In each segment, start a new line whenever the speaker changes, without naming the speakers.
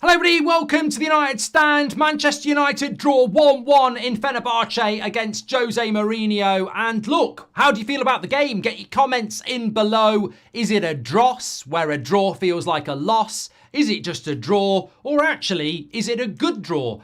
Hello everybody, welcome to the United Stand. Manchester United draw 1-1 in Fenerbache against Jose Mourinho. And look, how do you feel about the game? Get your comments in below. Is it a dross, where a draw feels like a loss? Is it just a draw? Or actually, is it a good draw?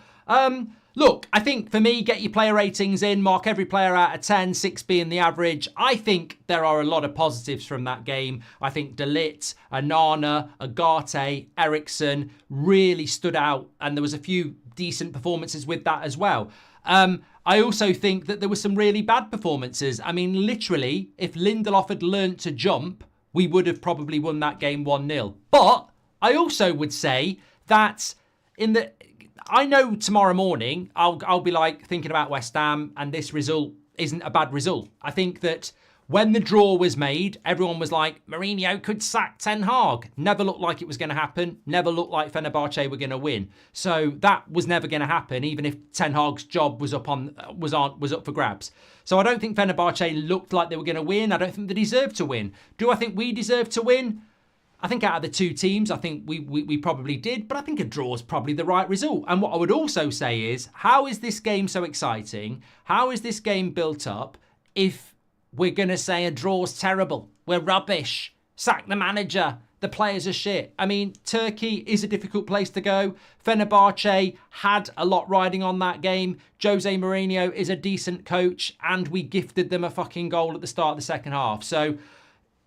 Look, I think for me, get your player ratings in, mark every player out of 10, 6 being the average. I think there are a lot of positives from that game. I think De Ligt, Onana, Ugarte, Eriksen really stood out, and there was a few decent performances with that as well. I also think that there were some really bad performances. I mean, literally, if Lindelof had learnt to jump, we would have probably won that game 1-0. But I also would say that I know tomorrow morning I'll be like thinking about West Ham, and this result isn't a bad result. I think that when the draw was made, everyone was like, Mourinho could sack Ten Hag. Never looked like it was going to happen. Never looked like Fenerbahce were going to win. So that was never going to happen, even if Ten Hag's job was up for grabs. So I don't think Fenerbahce looked like they were going to win. I don't think they deserved to win. Do I think we deserved to win? I think out of the two teams, I think we probably did, but I think a draw is probably the right result. And what I would also say is, how is this game so exciting? How is this game built up if we're going to say a draw's terrible? We're rubbish. Sack the manager. The players are shit. I mean, Turkey is a difficult place to go. Fenerbahce had a lot riding on that game. Jose Mourinho is a decent coach, and we gifted them a fucking goal at the start of the second half. So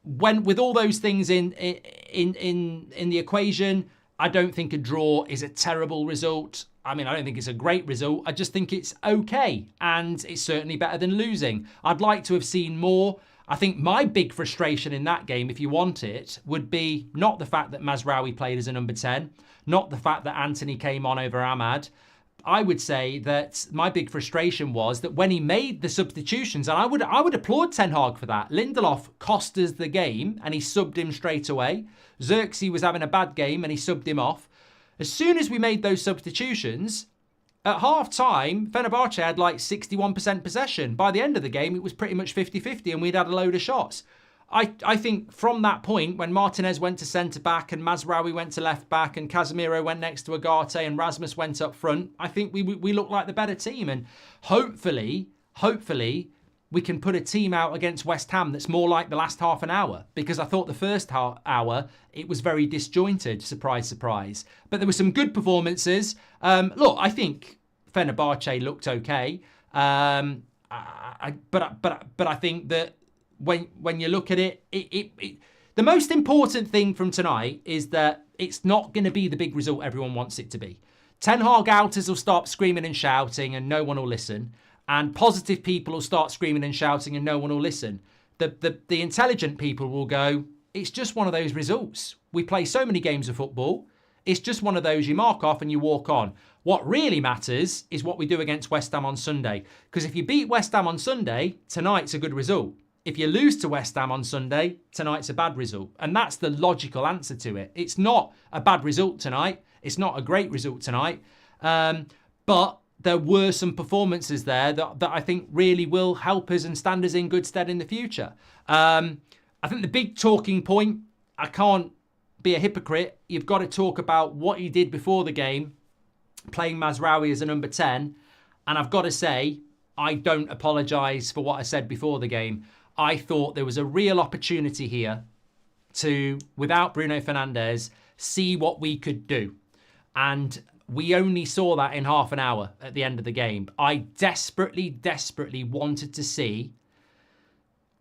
with all those things in the equation, I don't think a draw is a terrible result. I mean, I don't think it's a great result. I just think it's okay, and it's certainly better than losing. I'd like to have seen more. I think my big frustration in that game, if you want it, would be not the fact that Mazraoui played as a number 10, not the fact that Anthony came on over Ahmad. I would say that my big frustration was that when he made the substitutions, and I would applaud Ten Hag for that. Lindelof cost us the game and he subbed him straight away. Xerxes was having a bad game and he subbed him off. As soon as we made those substitutions, at half-time, Fenerbahce had like 61% possession. By the end of the game, it was pretty much 50-50 and we'd had a load of shots. I think from that point, when Martinez went to centre-back and Mazraoui went to left-back and Casemiro went next to Ugarte and Rasmus went up front, I think we look like the better team. And hopefully, we can put a team out against West Ham that's more like the last half an hour. Because I thought the first hour, it was very disjointed, surprise, surprise. But there were some good performances. Look, I think Fenerbahce looked okay. But I think that when you look at it, the most important thing from tonight is that it's not going to be the big result everyone wants it to be. Ten Hag outers will start screaming and shouting and no one will listen. And positive people will start screaming and shouting and no one will listen. The intelligent people will go, it's just one of those results. We play so many games of football. It's just one of those you mark off and you walk on. What really matters is what we do against West Ham on Sunday. Because if you beat West Ham on Sunday, tonight's a good result. If you lose to West Ham on Sunday, tonight's a bad result. And that's the logical answer to it. It's not a bad result tonight. It's not a great result tonight. But there were some performances there that I think really will help us and stand us in good stead in the future. I think the big talking point, I can't be a hypocrite. You've got to talk about what he did before the game, playing Mazraoui as a number 10. And I've got to say, I don't apologise for what I said before the game. I thought there was a real opportunity here to, without Bruno Fernandes, see what we could do. And we only saw that in half an hour at the end of the game. I desperately wanted to see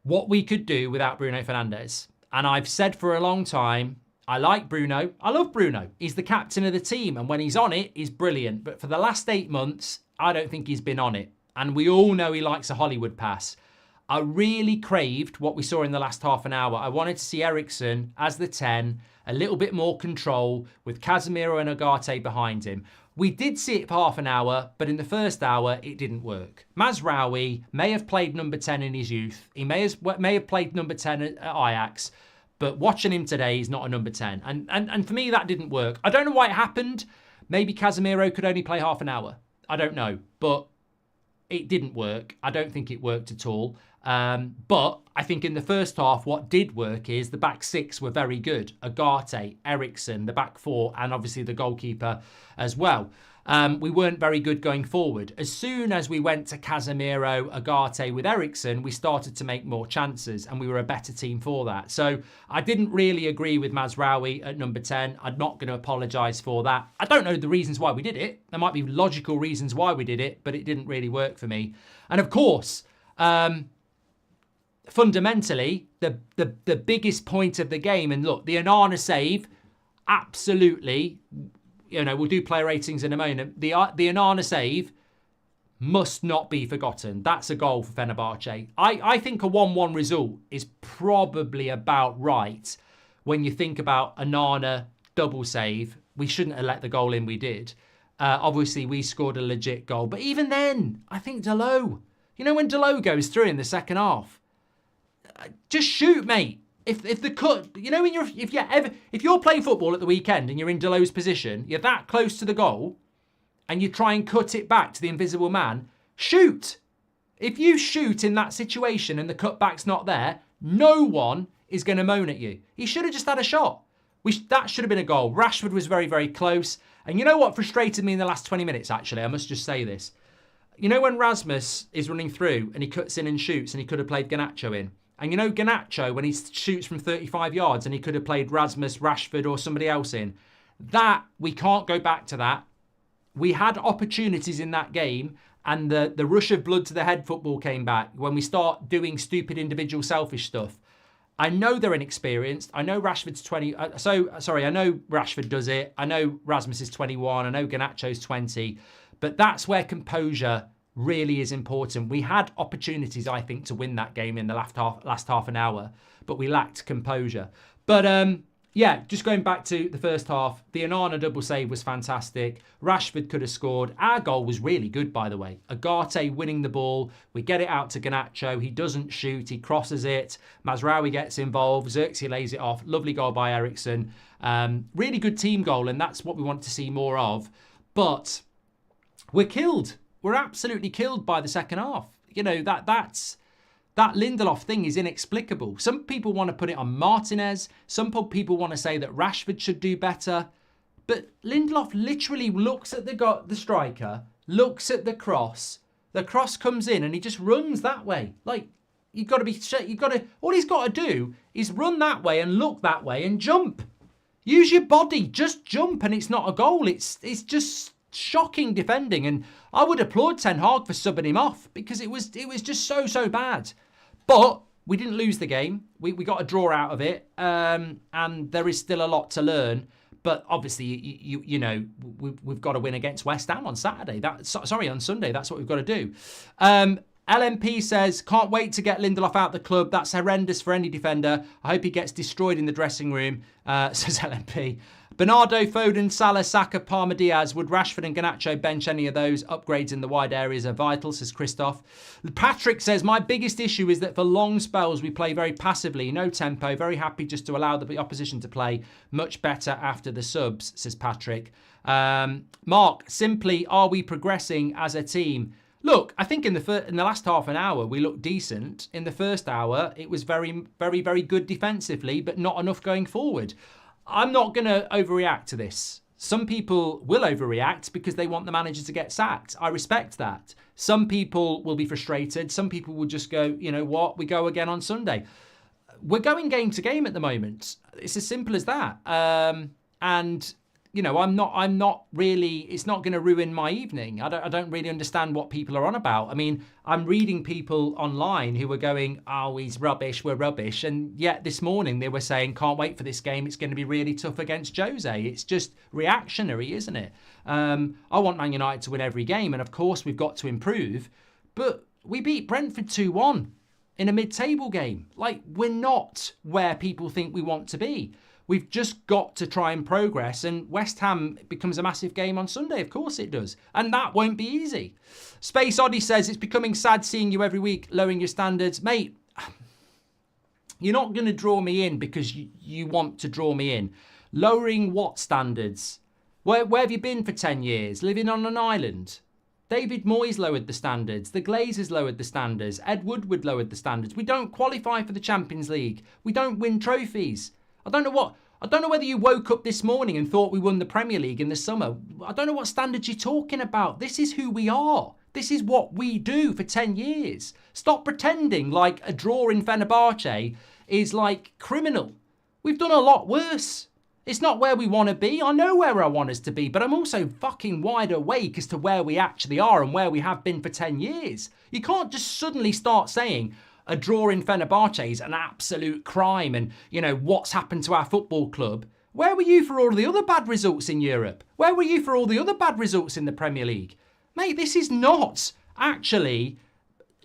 what we could do without Bruno Fernandes. And I've said for a long time, I like Bruno. I love Bruno. He's the captain of the team. And when he's on it, he's brilliant. But for the last 8 months, I don't think he's been on it. And we all know he likes a Hollywood pass. I really craved what we saw in the last half an hour. I wanted to see Eriksen as the 10, a little bit more control with Casemiro and Ugarte behind him. We did see it for half an hour, but in the first hour, it didn't work. Mazraoui may have played number 10 in his youth. He may have played number 10 at Ajax, but watching him today, he's not a number 10. And for me, that didn't work. I don't know why it happened. Maybe Casemiro could only play half an hour. I don't know, but it didn't work. I don't think it worked at all. But I think in the first half, what did work is the back six were very good. Ugarte, Eriksson, the back four, and obviously the goalkeeper as well. We weren't very good going forward. As soon as we went to Casemiro, Ugarte with Eriksson, we started to make more chances, and we were a better team for that. So I didn't really agree with Mazraoui at number 10. I'm not going to apologise for that. I don't know the reasons why we did it. There might be logical reasons why we did it, but it didn't really work for me. And of course, fundamentally, the biggest point of the game, and look, the Onana save, absolutely, you know, we'll do player ratings in a moment. The Onana save must not be forgotten. That's a goal for Fenerbahce. I think a 1-1 result is probably about right when you think about Onana double save. We shouldn't have let the goal in we did. Obviously, we scored a legit goal. But even then, I think Dalot, you know, when Dalot goes through in the second half, just shoot, mate. If the cut, you know, if you're playing football at the weekend and you're in Dalot's position, you're that close to the goal, and you try and cut it back to the invisible man, shoot. If you shoot in that situation and the cutback's not there, no one is going to moan at you. He should have just had a shot. That should have been a goal. Rashford was very, very close. And you know what frustrated me in the last 20 minutes, actually? I must just say this. You know when Rasmus is running through and he cuts in and shoots, and he could have played Garnacho in? And you know Garnacho, when he shoots from 35 yards and he could have played Rasmus, Rashford or somebody else in? That, we can't go back to that. We had opportunities in that game, and the rush of blood to the head football came back when we start doing stupid individual selfish stuff. I know they're inexperienced. I know Rashford's 20. I know Rashford does it. I know Rasmus is 21. I know Garnacho's 20. But that's where composure really is important. We had opportunities, I think, to win that game in the last half an hour, but we lacked composure. But yeah, just going back to the first half, the Onana double save was fantastic. Rashford could have scored. Our goal was really good, by the way. Ugarte winning the ball. We get it out to Garnacho. He doesn't shoot. He crosses it. Mazraoui gets involved. Xerxes lays it off. Lovely goal by Eriksson. Really good team goal, and that's what we want to see more of. But we're killed. We're absolutely killed by the second half. You know, that Lindelof thing is inexplicable. Some people want to put it on Martinez. Some people want to say that Rashford should do better. But Lindelof literally looks at the striker, looks at the cross comes in, and he just runs that way. Like, all he's got to do is run that way and look that way and jump. Use your body, just jump, and it's not a goal. It's just shocking defending, and I would applaud Ten Hag for subbing him off, because it was just so bad. But we didn't lose the game. We got a draw out of it, and there is still a lot to learn. But obviously, you know, we've got to win against West Ham on Saturday. On Sunday. That's what we've got to do. LMP says, can't wait to get Lindelof out the club. That's horrendous for any defender. I hope he gets destroyed in the dressing room, says LMP. Bernardo, Foden, Salah, Saka, Palmer, Diaz. Would Rashford and Garnacho bench any of those? Upgrades in the wide areas are vital, says Christoph. Patrick says, my biggest issue is that for long spells we play very passively, no tempo, very happy just to allow the opposition to play much better after the subs, says Patrick. Mark, simply, are we progressing as a team? Look, I think in the last half an hour, we looked decent. In the first hour, it was very, very, very good defensively, but not enough going forward. I'm not going to overreact to this. Some people will overreact because they want the manager to get sacked. I respect that. Some people will be frustrated. Some people will just go, you know what, we go again on Sunday. We're going game to game at the moment. It's as simple as that. And you know, I'm not really, it's not going to ruin my evening. I don't really understand what people are on about. I mean, I'm reading people online who are going, oh, he's rubbish, we're rubbish. And yet this morning they were saying, can't wait for this game. It's going to be really tough against Jose. It's just reactionary, isn't it? I want Man United to win every game. And of course, we've got to improve. But we beat Brentford 2-1 in a mid-table game. Like, we're not where people think we want to be. We've just got to try and progress, and West Ham becomes a massive game on Sunday. Of course it does. And that won't be easy. Space Oddie says, it's becoming sad seeing you every week lowering your standards. Mate, you're not going to draw me in because you want to draw me in. Lowering what standards? Where have you been for 10 years? Living on an island? David Moyes lowered the standards. The Glazers lowered the standards. Ed Woodward lowered the standards. We don't qualify for the Champions League. We don't win trophies. I don't know whether you woke up this morning and thought we won the Premier League in the summer. I don't know what standards you're talking about. This is who we are. This is what we do for 10 years. Stop pretending like a draw in Fenerbahce is like criminal. We've done a lot worse. It's not where we want to be. I know where I want us to be, but I'm also fucking wide awake as to where we actually are and where we have been for 10 years. You can't just suddenly start saying a draw in Fenerbahce is an absolute crime and, you know, what's happened to our football club. Where were you for all the other bad results in Europe? Where were you for all the other bad results in the Premier League? Mate, this is not actually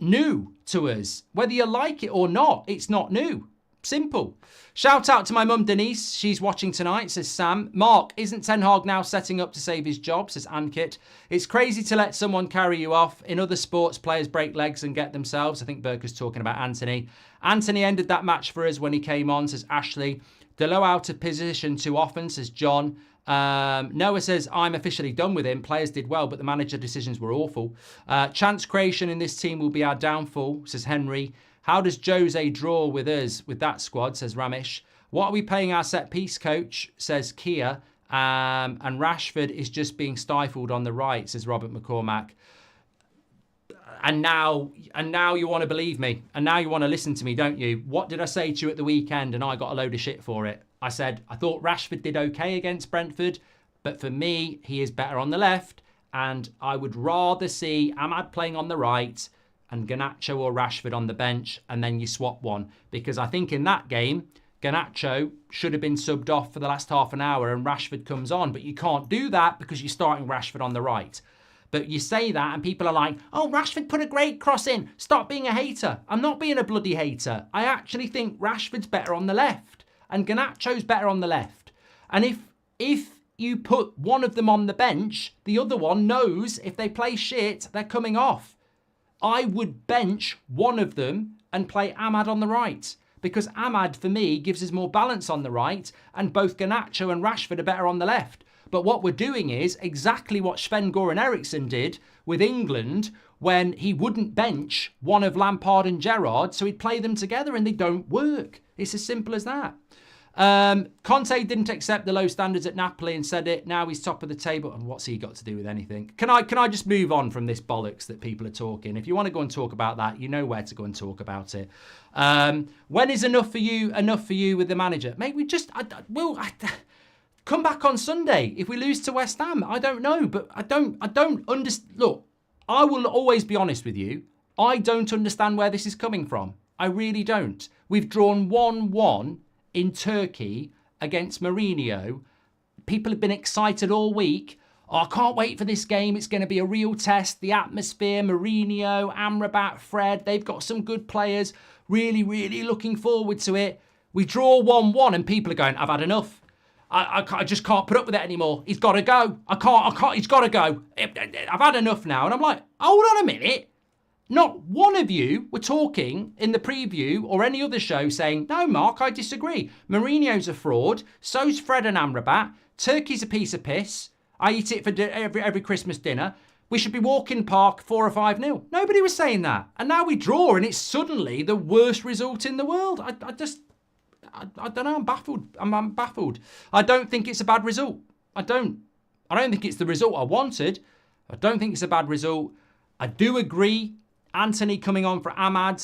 new to us. Whether you like it or not, it's not new. Simple. Shout out to my mum Denise. She's watching tonight, says Sam. Mark, isn't Ten Hag now setting up to save his job, says Ankit. It's crazy to let someone carry you off. In other sports, players break legs and get themselves. I think Burker's talking about Anthony. Anthony ended that match for us when he came on, says Ashley. Delo out of position too often, says John. Noah says, I'm officially done with him. Players did well, but the manager decisions were awful. Chance creation in this team will be our downfall, says Henry. How does Jose draw with us with that squad, says Ramesh. What are we paying our set piece coach, says Kia. And Rashford is just being stifled on the right, says Robert McCormack. And now you want to believe me. And now you want to listen to me, don't you? What did I say to you at the weekend? And I got a load of shit for it. I said, I thought Rashford did okay against Brentford. But for me, he is better on the left. And I would rather see Ahmad playing on the right and Garnacho or Rashford on the bench, and then you swap one. Because I think in that game, Garnacho should have been subbed off for the last half an hour and Rashford comes on. But you can't do that because you're starting Rashford on the right. But you say that and people are like, oh, Rashford put a great cross in. Stop being a hater. I'm not being a bloody hater. I actually think Rashford's better on the left and Garnacho's better on the left. And if you put one of them on the bench, the other one knows if they play shit, they're coming off. I would bench one of them and play Ahmad on the right because Ahmad, for me, gives us more balance on the right and both Garnacho and Rashford are better on the left. But what we're doing is exactly what Sven-Goran Eriksson did with England when he wouldn't bench one of Lampard and Gerrard, so he'd play them together and they don't work. It's as simple as that. Conte didn't accept the low standards at Napoli and said it. Now he's top of the table. And what's he got to do with anything? Can I just move on from this bollocks that people are talking? If you want to go and talk about that, you know where to go and talk about it. When is enough for you with the manager? Mate, we'll come back on Sunday if we lose to West Ham. I don't know, but I don't understand. Look, I will always be honest with you. I don't understand where this is coming from. I really don't. We've drawn 1-1 in Turkey against Mourinho. People have been excited all week. Oh, I can't wait for this game. It's going to be a real test. The atmosphere, Mourinho, Amrabat, Fred, they've got some good players. Really, really looking forward to it. We draw 1-1 and people are going, I've had enough. I just can't put up with it anymore. He's got to go. I can't, he's got to go. I've had enough now. And I'm like, hold on a minute. Not one of you were talking in the preview or any other show saying, no, Mark, I disagree. Mourinho's a fraud. So's Fred and Amrabat. Turkey's a piece of piss. I eat it for every Christmas dinner. We should be walking park 4 or 5-0. Nobody was saying that. And now we draw and it's suddenly the worst result in the world. I don't know. I'm baffled. I'm baffled. I don't think it's a bad result. I don't think it's the result I wanted. I don't think it's a bad result. I do agree. Anthony coming on for Ahmad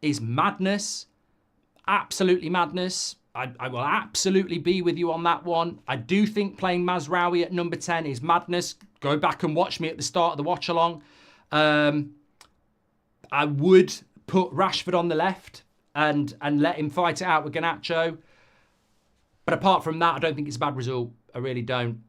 is madness. Absolutely madness. I will absolutely be with you on that one. I do think playing Mazraoui at number 10 is madness. Go back and watch me at the start of the watch along. I would put Rashford on the left and let him fight it out with Garnacho. But apart from that, I don't think it's a bad result. I really don't.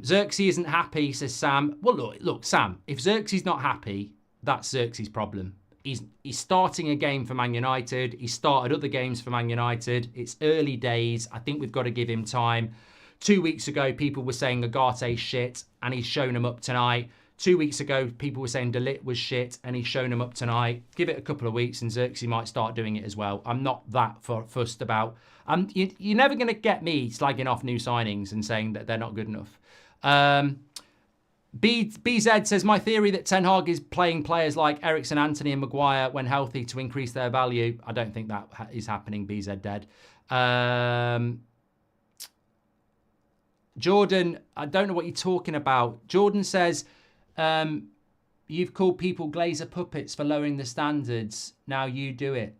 Xerxes isn't happy, says Sam. Well, look, Sam, if Xerxes not happy, that's Xerxes' problem. He's starting a game for Man United. He started other games for Man United. It's early days. I think we've got to give him time. 2 weeks ago, people were saying Ugarte's shit, and he's shown him up tonight. 2 weeks ago, people were saying De Ligt was shit, and he's shown him up tonight. Give it a couple of weeks, and Xerxes might start doing it as well. I'm not that fussed about. You're never going to get me slagging off new signings and saying that they're not good enough. BZ says, my theory that Ten Hag is playing players like Eriksen, Antony and Maguire when healthy to increase their value. I don't think that is happening, BZ dead. Jordan, I don't know what you're talking about. Jordan says, you've called people Glazer puppets for lowering the standards. Now you do it.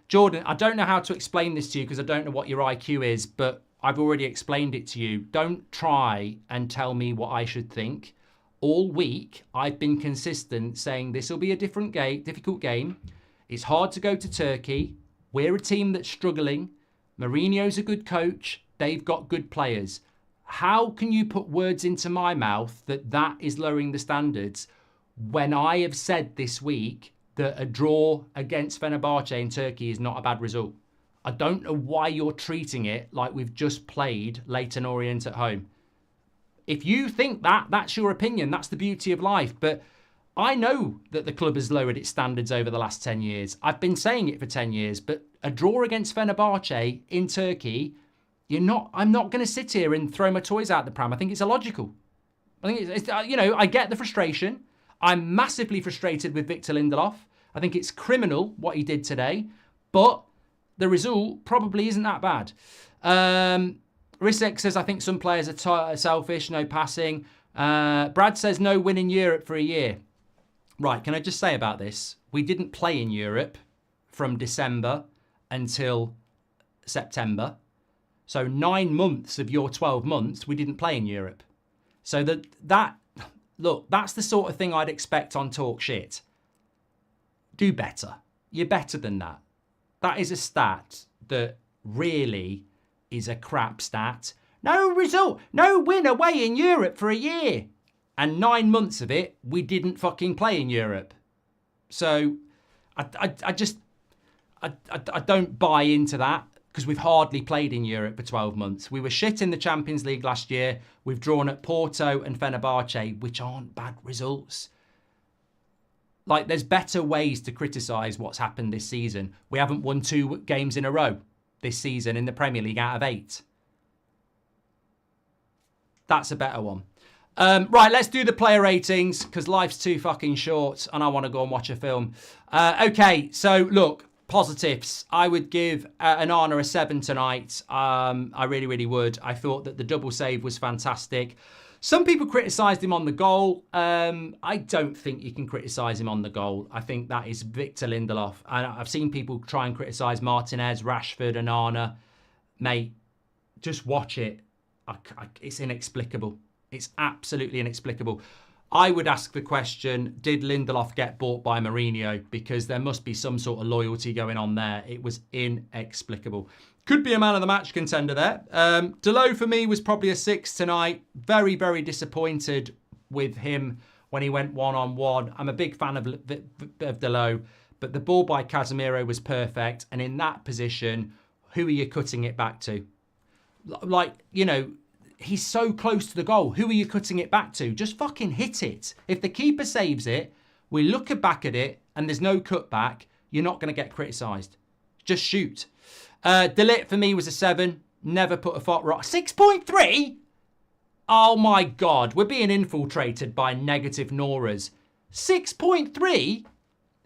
Jordan, I don't know how to explain this to you because I don't know what your IQ is, but I've already explained it to you. Don't try and tell me what I should think. All week, I've been consistent saying this will be a difficult game. It's hard to go to Turkey. We're a team that's struggling. Mourinho's a good coach. They've got good players. How can you put words into my mouth that is lowering the standards when I have said this week that a draw against Fenerbahce in Turkey is not a bad result? I don't know why you're treating it like we've just played Leyton Orient at home. If you think that's your opinion. That's the beauty of life. But I know that the club has lowered its standards over the last 10 years. I've been saying it for 10 years. But a draw against Fenerbahce in Turkey, I'm not going to sit here and throw my toys out the pram. I think it's illogical. I think it's I get the frustration. I'm massively frustrated with Victor Lindelof. I think it's criminal what he did today. But the result probably isn't that bad. Risek says, I think some players are selfish, no passing. Brad says, no win in Europe for a year. Right, can I just say about this? We didn't play in Europe from December until September. So 9 months of your 12 months, we didn't play in Europe. So look, that's the sort of thing I'd expect on Talk Shit. Do better. You're better than that. That is a stat that really is a crap stat. No result, no win away in Europe for a year. And 9 months of it, we didn't fucking play in Europe. So I don't buy into that because we've hardly played in Europe for 12 months. We were shit in the Champions League last year. We've drawn at Porto and Fenerbahce, which aren't bad results. Like, there's better ways to criticise what's happened this season. We haven't won 2 games in a row this season in the Premier League out of 8. That's a better one. Right, let's do the player ratings because life's too fucking short and I want to go and watch a film. Okay, so look, positives. I would give Onana a 7 tonight. I really, really would. I thought that the double save was fantastic. Some people criticised him on the goal. I don't think you can criticise him on the goal. I think that is Victor Lindelof. And I've seen people try and criticise Martinez, Rashford, and Onana. Mate, just watch it. It's inexplicable. It's absolutely inexplicable. I would ask the question, did Lindelof get bought by Mourinho? Because there must be some sort of loyalty going on there. It was inexplicable. Could be a man of the match contender there. Delot for me was probably a 6 tonight. Very, very disappointed with him when he went one-on-one. I'm a big fan of Delot, but the ball by Casemiro was perfect. And in that position, who are you cutting it back to? Like, he's so close to the goal. Who are you cutting it back to? Just fucking hit it. If the keeper saves it, we look back at it and there's no cutback, you're not going to get criticised. Just shoot. Delit for me was a 7. Never put a foot wrong. 6.3? Oh my God. We're being infiltrated by negative Noras. 6.3?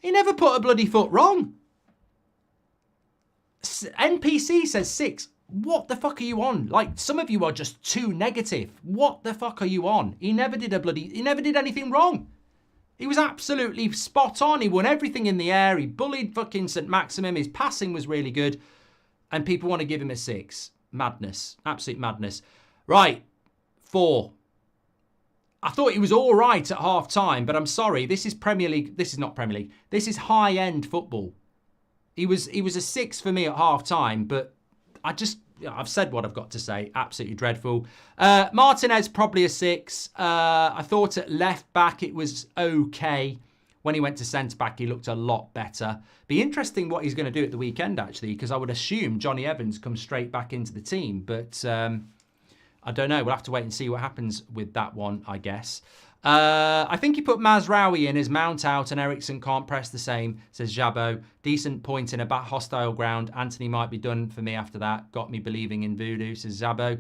He never put a bloody foot wrong. NPC says 6. What the fuck are you on? Like, some of you are just too negative. What the fuck are you on? He never did anything wrong. He was absolutely spot on. He won everything in the air. He bullied fucking St. Maximum. His passing was really good. And people want to give him a 6. Madness. Absolute madness. Right. 4. I thought he was all right at half time, but I'm sorry. This is Premier League. This is not Premier League. This is high-end football. He was a 6 for me at half time, but I've said what I've got to say. Absolutely dreadful. Martinez, probably a 6. I thought at left back it was okay. When he went to centre back, he looked a lot better. Be interesting what he's going to do at the weekend, actually, because I would assume Johnny Evans comes straight back into the team. But I don't know. We'll have to wait and see what happens with that one, I guess. I think he put Mazraoui in as mount out and Eriksen can't press the same, says Jabo. Decent point in a hostile ground. Anthony might be done for me after that. Got me believing in voodoo, says Jabo.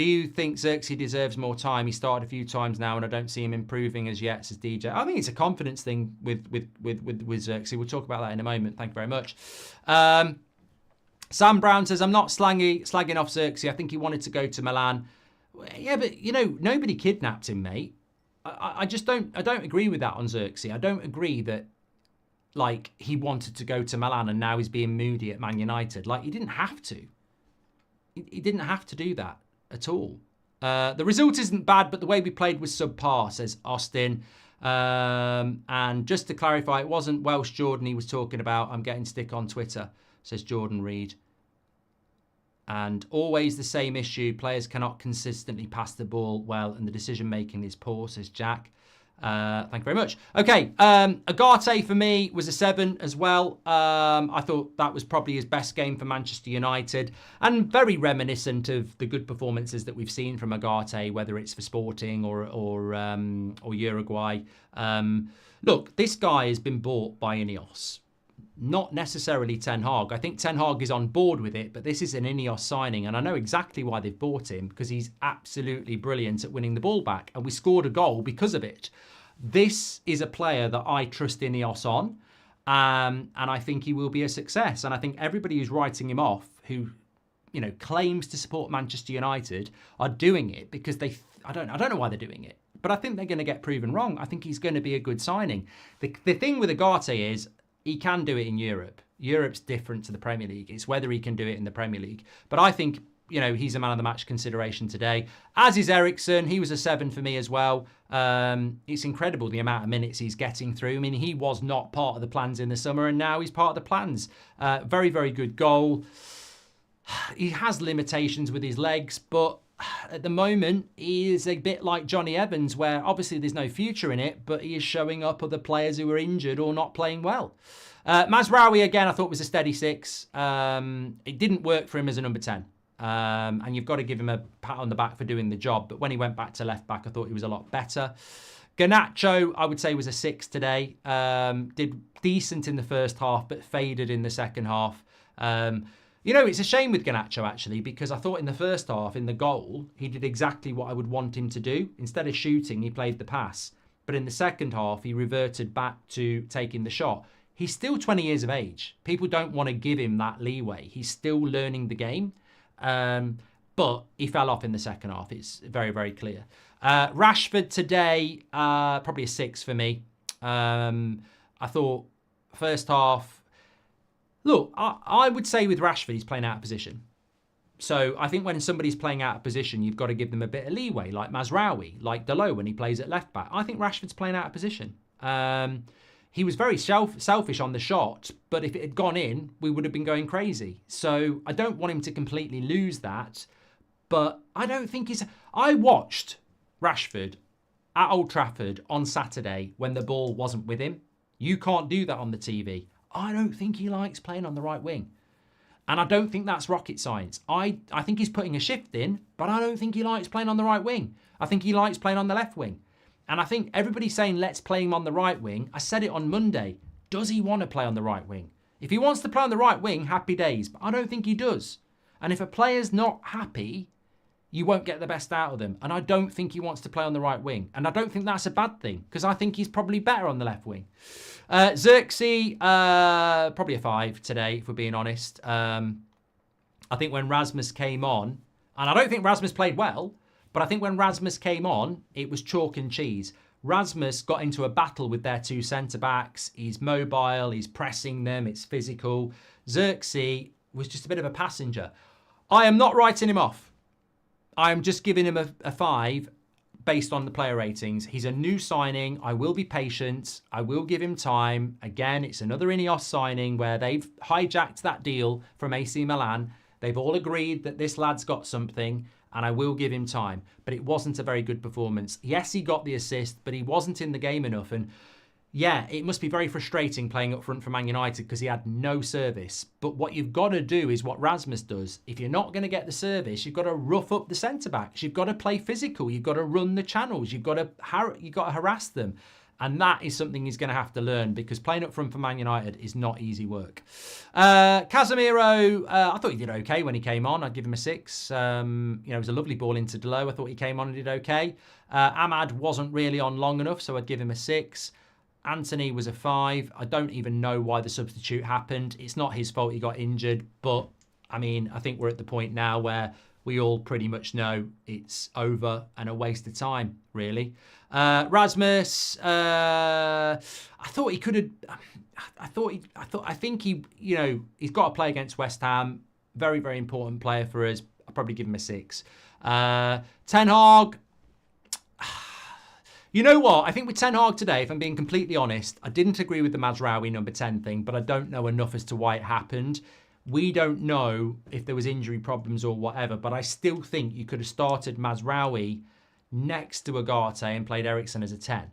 Do you think Xerxes deserves more time? He started a few times now, and I don't see him improving as yet, says DJ. I think it's a confidence thing with Xerxes. We'll talk about that in a moment. Thank you very much. Sam Brown says, I'm not slagging off Xerxes. I think he wanted to go to Milan. Yeah, but, you know, nobody kidnapped him, mate. I just don't agree with that on Xerxes. I don't agree that, like, he wanted to go to Milan and now he's being moody at Man United. Like, he didn't have to. He didn't have to do that at all. The result isn't bad, but the way we played was subpar, says Austin. And just to clarify, it wasn't Welsh Jordan he was talking about. I'm getting stick on Twitter, says Jordan Reed. And always the same issue. Players cannot consistently pass the ball well, and the decision-making is poor, says Jack. Thank you very much. Okay, Ugarte for me was a 7 as well. I thought that was probably his best game for Manchester United, and very reminiscent of the good performances that we've seen from Ugarte, whether it's for Sporting or Uruguay. Look, this guy has been bought by Ineos. Not necessarily Ten Hag. I think Ten Hag is on board with it, but this is an Ineos signing, and I know exactly why they've bought him, because he's absolutely brilliant at winning the ball back, and we scored a goal because of it. This is a player that I trust Ineos on, and I think he will be a success. And I think everybody who's writing him off, who, you know, claims to support Manchester United, are doing it because I don't know why they're doing it, but I think they're going to get proven wrong. I think he's going to be a good signing. The thing with Ugarte is, he can do it in Europe. Europe's different to the Premier League. It's whether he can do it in the Premier League. But I think, you know, he's a man of the match consideration today. As is Eriksen. He was a 7 for me as well. It's incredible the amount of minutes he's getting through. I mean, he was not part of the plans in the summer, and now he's part of the plans. Very, very good goal. He has limitations with his legs, but at the moment, he is a bit like Johnny Evans, where obviously there's no future in it, but he is showing up other players who are injured or not playing well. Mazraoui, again, I thought was a steady 6. It didn't work for him as a number 10. And you've got to give him a pat on the back for doing the job. But when he went back to left back, I thought he was a lot better. Garnacho, I would say, was a 6 today. Did decent in the first half, but faded in the second half. You know, it's a shame with Garnacho, actually, because I thought in the first half, in the goal, he did exactly what I would want him to do. Instead of shooting, he played the pass. But in the second half, he reverted back to taking the shot. He's still 20 years of age. People don't want to give him that leeway. He's still learning the game. But he fell off in the second half. It's very, very clear. Rashford today, probably a 6 for me. I thought first half... Look, I would say with Rashford, he's playing out of position. So I think when somebody's playing out of position, you've got to give them a bit of leeway, like Mazraoui, like Dalot when he plays at left back. I think Rashford's playing out of position. He was very selfish on the shot, but if it had gone in, we would have been going crazy. So I don't want him to completely lose that, but I don't think he's... I watched Rashford at Old Trafford on Saturday when the ball wasn't with him. You can't do that on the TV. I don't think he likes playing on the right wing. And I don't think that's rocket science. I think he's putting a shift in, but I don't think he likes playing on the right wing. I think he likes playing on the left wing. And I think everybody's saying, let's play him on the right wing. I said it on Monday. Does he want to play on the right wing? If he wants to play on the right wing, happy days. But I don't think he does. And if a player's not happy, you won't get the best out of them. And I don't think he wants to play on the right wing. And I don't think that's a bad thing, because I think he's probably better on the left wing. Xerxes, probably a 5 today, if we're being honest. I think when Rasmus came on, and I don't think Rasmus played well, but I think when Rasmus came on, it was chalk and cheese. Rasmus got into a battle with their 2 centre-backs. He's mobile, he's pressing them, it's physical. Xerxes was just a bit of a passenger. I am not writing him off. I am just giving him a 5 based on the player ratings. He's a new signing. I will be patient. I will give him time. Again, it's another Ineos signing where they've hijacked that deal from AC Milan. They've all agreed that this lad's got something, and I will give him time. But it wasn't a very good performance. Yes, he got the assist, but he wasn't in the game enough. And yeah, it must be very frustrating playing up front for Man United because he had no service. But what you've got to do is what Rasmus does. If you're not going to get the service, you've got to rough up the centre-backs. You've got to play physical. You've got to run the channels. You've got to harass them. And that is something he's going to have to learn, because playing up front for Man United is not easy work. Casemiro, I thought he did okay when he came on. I'd give him a 6. It was a lovely ball into Delo. I thought he came on and did okay. Ahmad wasn't really on long enough, so I'd give him a 6. Anthony was a 5. I don't even know why the substitute happened. It's not his fault he got injured, but I mean, I think we're at the point now where we all pretty much know it's over and a waste of time, really. Rasmus, I thought he could have. I think he, he's got to play against West Ham. Very, very important player for us. I'll probably give him a 6. Ten Hag. You know what? I think with Ten Hag today, if I'm being completely honest, I didn't agree with the Mazraoui number 10 thing, but I don't know enough as to why it happened. We don't know if there was injury problems or whatever, but I still think you could have started Mazraoui next to Ugarte and played Eriksen as a 10.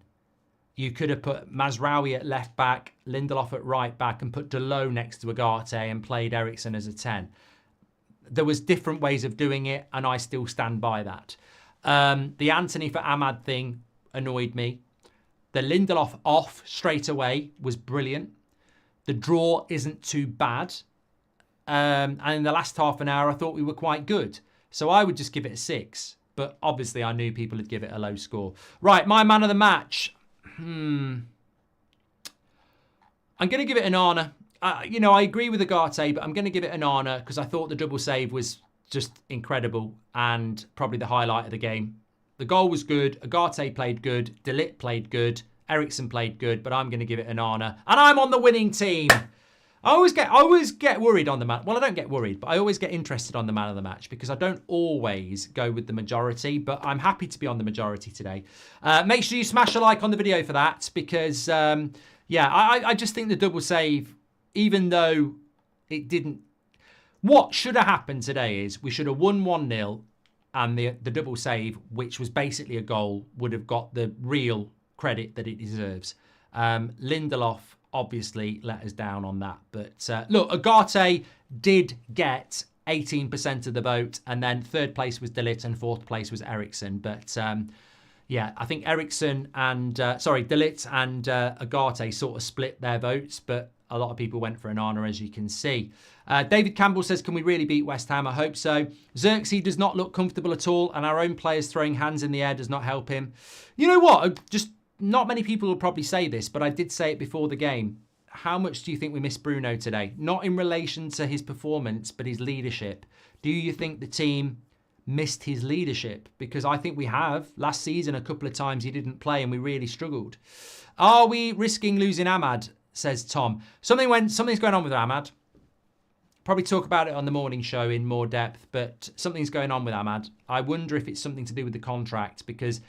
You could have put Mazraoui at left back, Lindelof at right back, and put Delo next to Ugarte and played Eriksen as a 10. There was different ways of doing it, and I still stand by that. The Anthony for Ahmad thing annoyed me. The Lindelof off straight away was brilliant. The draw isn't too bad. And in the last half an hour, I thought we were quite good. So I would just give it a 6. But obviously, I knew people would give it a low score. Right, my man of the match. I'm going to give it an honour. I agree with Ugarte, but I'm going to give it an honour because I thought the double save was just incredible and probably the highlight of the game. The goal was good. Ugarte played good. De Ligt played good. Eriksen played good, but I'm going to give it an honour. And I'm on the winning team. I always get worried on the match. Well, I don't get worried, but I always get interested on the man of the match because I don't always go with the majority, but I'm happy to be on the majority today. Make sure you smash a like on the video for that because, I just think the double save, even though it didn't... What should have happened today is we should have won 1-0 and the double save, which was basically a goal, would have got the real credit that it deserves. Lindelof obviously let us down on that. But look, Ugarte did get 18% of the vote, and then third place was De Ligt and fourth place was Eriksen. But I think Eriksen and, De Ligt and Ugarte sort of split their votes, but a lot of people went for an honour, as you can see. David Campbell says, can we really beat West Ham? I hope so. Xerxes does not look comfortable at all, and our own players throwing hands in the air does not help him. You know what? Not many people will probably say this, but I did say it before the game. How much do you think we missed Bruno today? Not in relation to his performance, but his leadership. Do you think the team missed his leadership? Because I think we have. Last season, a couple of times he didn't play and we really struggled. Are we risking losing Ahmad? Says Tom. Something's going on with Ahmad. Probably talk about it on the morning show in more depth, but something's going on with Ahmad. I wonder if it's something to do with the contract because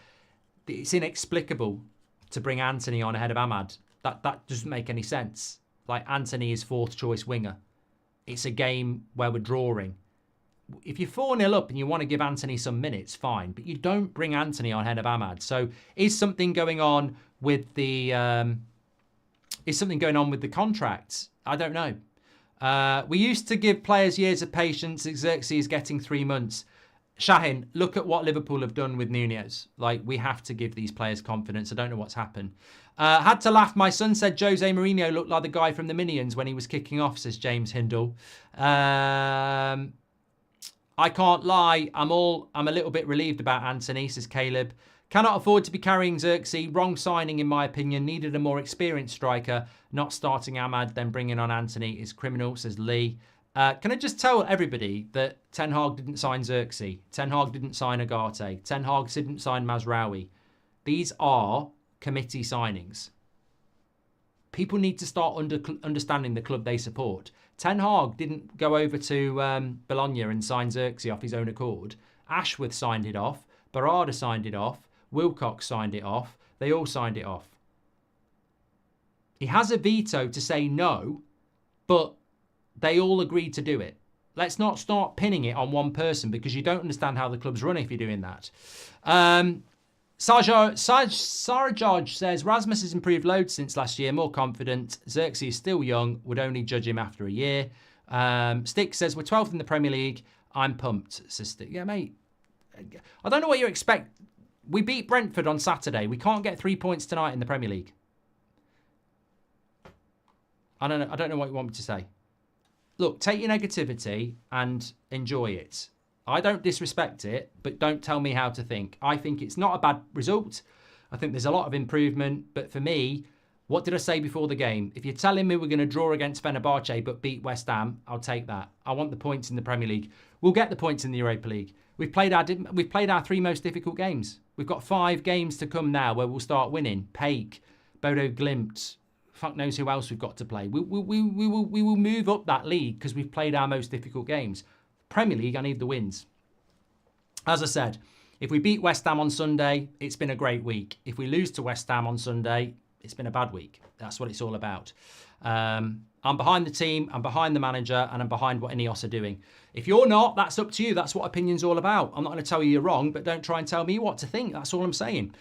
it's inexplicable to bring Anthony on ahead of Ahmad. That doesn't make any sense. Like, Anthony is fourth choice winger. It's a game where we're drawing. If you're 4-0 up and you want to give Anthony some minutes, fine. But you don't bring Anthony on ahead of Ahmad. So is something going on with the contract? I don't know. We used to give players years of patience. Xerxes getting 3 months. Shahin, look at what Liverpool have done with Nunez. Like, we have to give these players confidence. I don't know what's happened. Had to laugh. My son said Jose Mourinho looked like the guy from the Minions when he was kicking off, says James Hindle. I can't lie. I'm a little bit relieved about Anthony, says Caleb. Cannot afford to be carrying Xerxes. Wrong signing, in my opinion. Needed a more experienced striker. Not starting Ahmad, then bringing on Anthony is criminal, says Lee. Can I just tell everybody that Ten Hag didn't sign Xerxes? Ten Hag didn't sign Ugarte. Ten Hag didn't sign Mazraoui. These are committee signings. People need to start understanding the club they support. Ten Hag didn't go over to Bologna and sign Xerxes off his own accord. Ashworth signed it off. Barada signed it off. Wilcox signed it off. They all signed it off. He has a veto to say no, but they all agreed to do it. Let's not start pinning it on one person because you don't understand how the club's run if you're doing that. Sarajaj says, Rasmus has improved loads since last year, more confident. Xerxes is still young, would only judge him after a year. Stick says, we're 12th in the Premier League. I'm pumped, says Stick. Yeah, mate. I don't know what you expect. We beat Brentford on Saturday. We can't get 3 points tonight in the Premier League. I don't know what you want me to say. Look, take your negativity and enjoy it. I don't disrespect it, but don't tell me how to think. I think it's not a bad result. I think there's a lot of improvement. But for me, what did I say before the game? If you're telling me we're going to draw against Fenerbache but beat West Ham, I'll take that. I want the points in the Premier League. We'll get the points in the Europa League. We've played our 3 most difficult games. We've got 5 games to come now where we'll start winning. Paik, Bodo Glimt, fuck knows who else we've got to play. We will move up that league because we've played our most difficult games. Premier League, I need the wins. As I said, if we beat West Ham on Sunday, it's been a great week. If we lose to West Ham on Sunday, it's been a bad week. That's what it's all about. I'm behind the team, I'm behind the manager, and I'm behind what Ineos are doing. If you're not, that's up to you. That's what opinion's all about. I'm not going to tell you you're wrong, but don't try and tell me what to think. That's all I'm saying.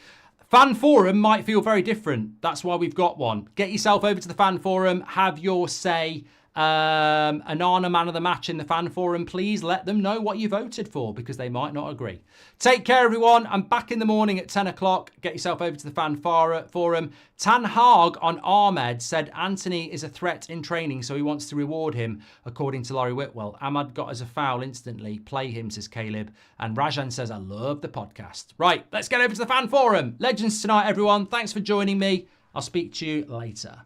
Fan forum might feel very different. That's why we've got one. Get yourself over to the fan forum. Have your say. Anana man of the match in the fan forum. Please let them know what you voted for because they might not agree. Take care, everyone. I'm back in the morning at 10 o'clock. Get yourself over to the fan forum. Tan Haag on Ahmed said Anthony is a threat in training, so he wants to reward him, according to Laurie Whitwell. Ahmad got us a foul instantly. Play him, says Caleb. And Rajan says, I love the podcast. Right, let's get over to the fan forum. Legends tonight, everyone. Thanks for joining me. I'll speak to you later.